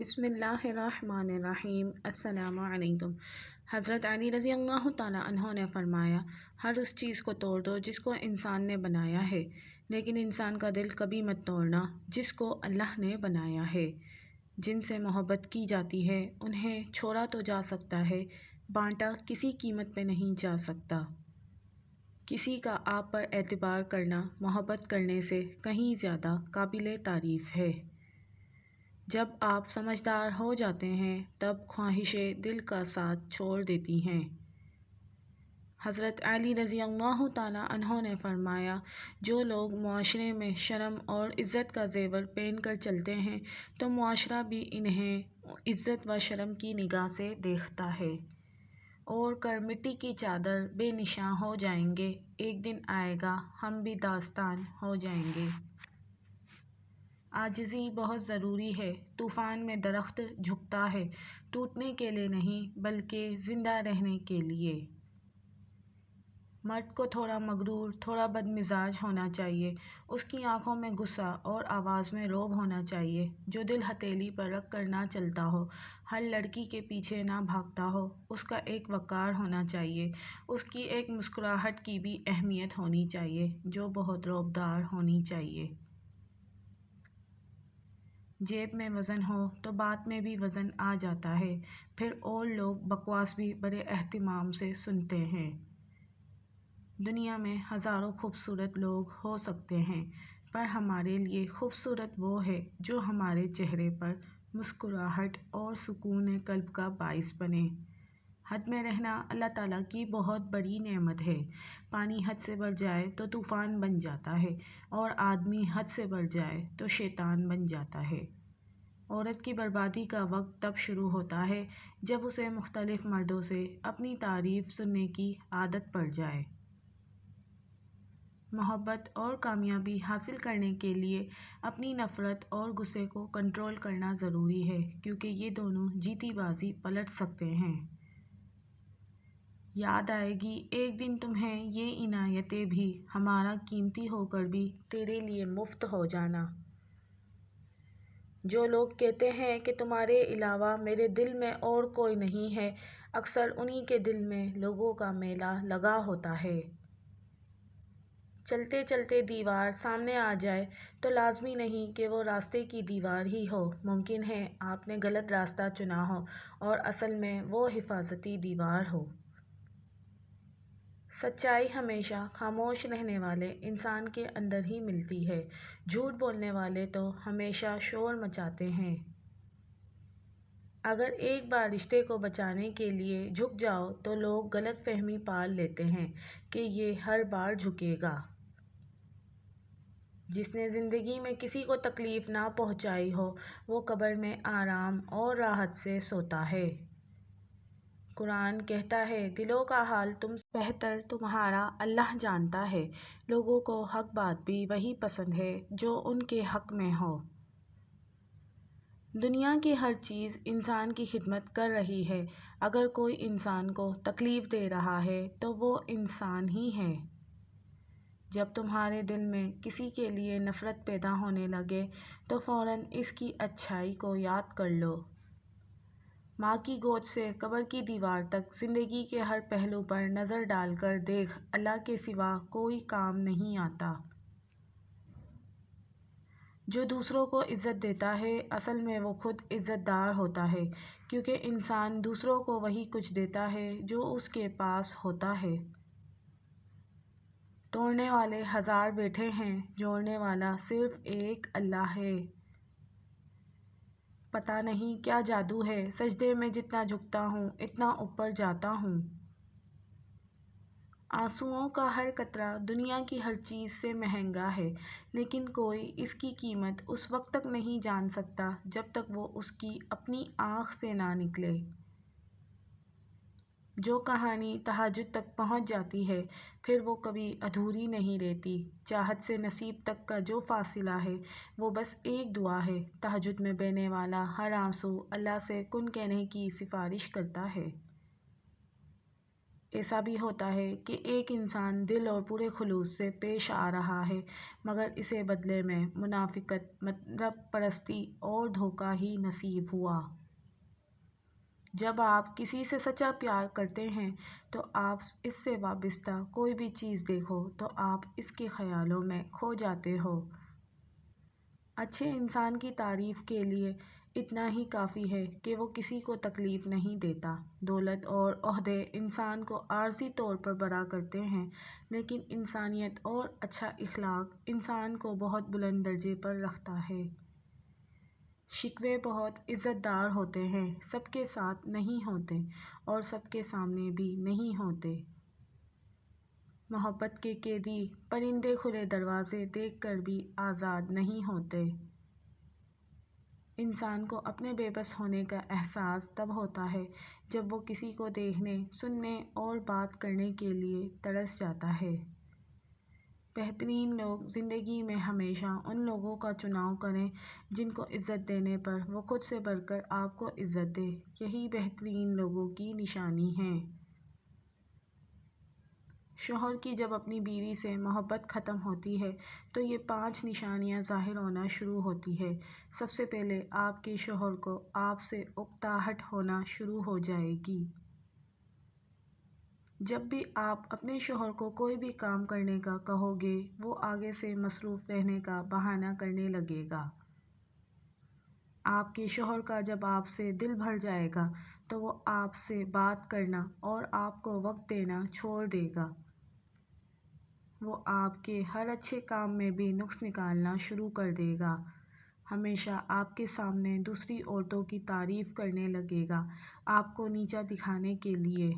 بسم اللہ الرحمن الرحیم۔ السلام علیکم۔ حضرت علی رضی اللہ تعالیٰ عنہ نے فرمایا، ہر اس چیز کو توڑ دو جس کو انسان نے بنایا ہے، لیکن انسان کا دل کبھی مت توڑنا جس کو اللہ نے بنایا ہے۔ جن سے محبت کی جاتی ہے انہیں چھوڑا تو جا سکتا ہے، بانٹا کسی قیمت پہ نہیں جا سکتا۔ کسی کا آپ پر اعتبار کرنا محبت کرنے سے کہیں زیادہ قابل تعریف ہے۔ جب آپ سمجھدار ہو جاتے ہیں تب خواہشیں دل کا ساتھ چھوڑ دیتی ہیں۔ حضرت علی رضی اللہ تعالیٰ عنہ نے فرمایا، جو لوگ معاشرے میں شرم اور عزت کا زیور پہن کر چلتے ہیں تو معاشرہ بھی انہیں عزت و شرم کی نگاہ سے دیکھتا ہے۔ اوڑھ کر مٹی کی چادر بے نشاں ہو جائیں گے، ایک دن آئے گا ہم بھی داستان ہو جائیں گے۔ عاجزی بہت ضروری ہے۔ طوفان میں درخت جھکتا ہے، ٹوٹنے کے لیے نہیں بلکہ زندہ رہنے کے لیے۔ مرد کو تھوڑا مغرور، تھوڑا بد مزاج ہونا چاہیے۔ اس کی آنکھوں میں غصہ اور آواز میں رعب ہونا چاہیے۔ جو دل ہتھیلی پر رکھ کر نہ چلتا ہو، ہر لڑکی کے پیچھے نہ بھاگتا ہو، اس کا ایک وقار ہونا چاہیے۔ اس کی ایک مسکراہٹ کی بھی اہمیت ہونی چاہیے جو بہت رعبدار ہونی چاہیے۔ جیب میں وزن ہو تو بات میں بھی وزن آ جاتا ہے، پھر اور لوگ بکواس بھی بڑے اہتمام سے سنتے ہیں۔ دنیا میں ہزاروں خوبصورت لوگ ہو سکتے ہیں، پر ہمارے لیے خوبصورت وہ ہے جو ہمارے چہرے پر مسکراہٹ اور سکون قلب کا باعث بنے۔ حد میں رہنا اللہ تعالیٰ کی بہت بڑی نعمت ہے۔ پانی حد سے بڑھ جائے تو طوفان بن جاتا ہے، اور آدمی حد سے بڑھ جائے تو شیطان بن جاتا ہے۔ عورت کی بربادی کا وقت تب شروع ہوتا ہے جب اسے مختلف مردوں سے اپنی تعریف سننے کی عادت پڑ جائے۔ محبت اور کامیابی حاصل کرنے کے لیے اپنی نفرت اور غصے کو کنٹرول کرنا ضروری ہے، کیونکہ یہ دونوں جیتی بازی پلٹ سکتے ہیں۔ یاد آئے گی ایک دن تمہیں یہ عنایتیں بھی، ہمارا قیمتی ہو کر بھی تیرے لیے مفت ہو جانا۔ جو لوگ کہتے ہیں کہ تمہارے علاوہ میرے دل میں اور کوئی نہیں ہے، اکثر انہی کے دل میں لوگوں کا میلہ لگا ہوتا ہے۔ چلتے چلتے دیوار سامنے آ جائے تو لازمی نہیں کہ وہ راستے کی دیوار ہی ہو، ممکن ہے آپ نے غلط راستہ چنا ہو اور اصل میں وہ حفاظتی دیوار ہو۔ سچائی ہمیشہ خاموش رہنے والے انسان کے اندر ہی ملتی ہے، جھوٹ بولنے والے تو ہمیشہ شور مچاتے ہیں۔ اگر ایک بار رشتے کو بچانے کے لیے جھک جاؤ تو لوگ غلط فہمی پال لیتے ہیں کہ یہ ہر بار جھکے گا۔ جس نے زندگی میں کسی کو تکلیف نہ پہنچائی ہو وہ قبر میں آرام اور راحت سے سوتا ہے۔ قرآن کہتا ہے، دلوں کا حال تم سے بہتر تمہارا اللہ جانتا ہے۔ لوگوں کو حق بات بھی وہی پسند ہے جو ان کے حق میں ہو۔ دنیا کی ہر چیز انسان کی خدمت کر رہی ہے۔ اگر کوئی انسان کو تکلیف دے رہا ہے تو وہ انسان ہی ہے۔ جب تمہارے دل میں کسی کے لیے نفرت پیدا ہونے لگے تو فوراً اس کی اچھائی کو یاد کر لو۔ ماں کی گود سے قبر کی دیوار تک زندگی کے ہر پہلو پر نظر ڈال کر دیکھ، اللہ کے سوا کوئی کام نہیں آتا۔ جو دوسروں کو عزت دیتا ہے اصل میں وہ خود عزت دار ہوتا ہے، کیونکہ انسان دوسروں کو وہی کچھ دیتا ہے جو اس کے پاس ہوتا ہے۔ توڑنے والے ہزار بیٹھے ہیں، جوڑنے والا صرف ایک اللہ ہے۔ پتہ نہیں کیا جادو ہے، سجدے میں جتنا جھکتا ہوں اتنا اوپر جاتا ہوں۔ آنسوؤں کا ہر قطرہ دنیا کی ہر چیز سے مہنگا ہے، لیکن کوئی اس کی قیمت اس وقت تک نہیں جان سکتا جب تک وہ اس کی اپنی آنکھ سے نہ نکلے۔ جو کہانی تہجد تک پہنچ جاتی ہے پھر وہ کبھی ادھوری نہیں رہتی۔ چاہت سے نصیب تک کا جو فاصلہ ہے وہ بس ایک دعا ہے۔ تہجد میں بہنے والا ہر آنسو اللہ سے کن کہنے کی سفارش کرتا ہے۔ ایسا بھی ہوتا ہے کہ ایک انسان دل اور پورے خلوص سے پیش آ رہا ہے، مگر اسے بدلے میں منافقت، مطلب پرستی اور دھوکہ ہی نصیب ہوا۔ جب آپ کسی سے سچا پیار کرتے ہیں تو آپ اس سے وابستہ کوئی بھی چیز دیکھو تو آپ اس کے خیالوں میں کھو جاتے ہو۔ اچھے انسان کی تعریف کے لیے اتنا ہی کافی ہے کہ وہ کسی کو تکلیف نہیں دیتا۔ دولت اور عہدے انسان کو عارضی طور پر بڑا کرتے ہیں، لیکن انسانیت اور اچھا اخلاق انسان کو بہت بلند درجے پر رکھتا ہے۔ شکوے بہت عزت دار ہوتے ہیں، سب کے ساتھ نہیں ہوتے اور سب کے سامنے بھی نہیں ہوتے۔ محبت کے قیدی پرندے کھلے دروازے دیکھ کر بھی آزاد نہیں ہوتے۔ انسان کو اپنے بے بس ہونے کا احساس تب ہوتا ہے جب وہ کسی کو دیکھنے، سننے اور بات کرنے کے لیے ترس جاتا ہے۔ بہترین لوگ زندگی میں ہمیشہ ان لوگوں کا چناؤ کریں جن کو عزت دینے پر وہ خود سے بڑھ کر آپ کو عزت دے، یہی بہترین لوگوں کی نشانی ہے۔ شوہر کی جب اپنی بیوی سے محبت ختم ہوتی ہے تو یہ 5 نشانیاں ظاہر ہونا شروع ہوتی ہے۔ سب سے پہلے آپ کے شوہر کو آپ سے اکتاہٹ ہونا شروع ہو جائے گی۔ جب بھی آپ اپنے شوہر کو کوئی بھی کام کرنے کا کہو گے، وہ آگے سے مصروف رہنے کا بہانہ کرنے لگے گا۔ آپ کے شوہر کا جب آپ سے دل بھر جائے گا تو وہ آپ سے بات کرنا اور آپ کو وقت دینا چھوڑ دے گا۔ وہ آپ کے ہر اچھے کام میں بھی نقص نکالنا شروع کر دے گا۔ ہمیشہ آپ کے سامنے دوسری عورتوں کی تعریف کرنے لگے گا، آپ کو نیچا دکھانے کے لیے۔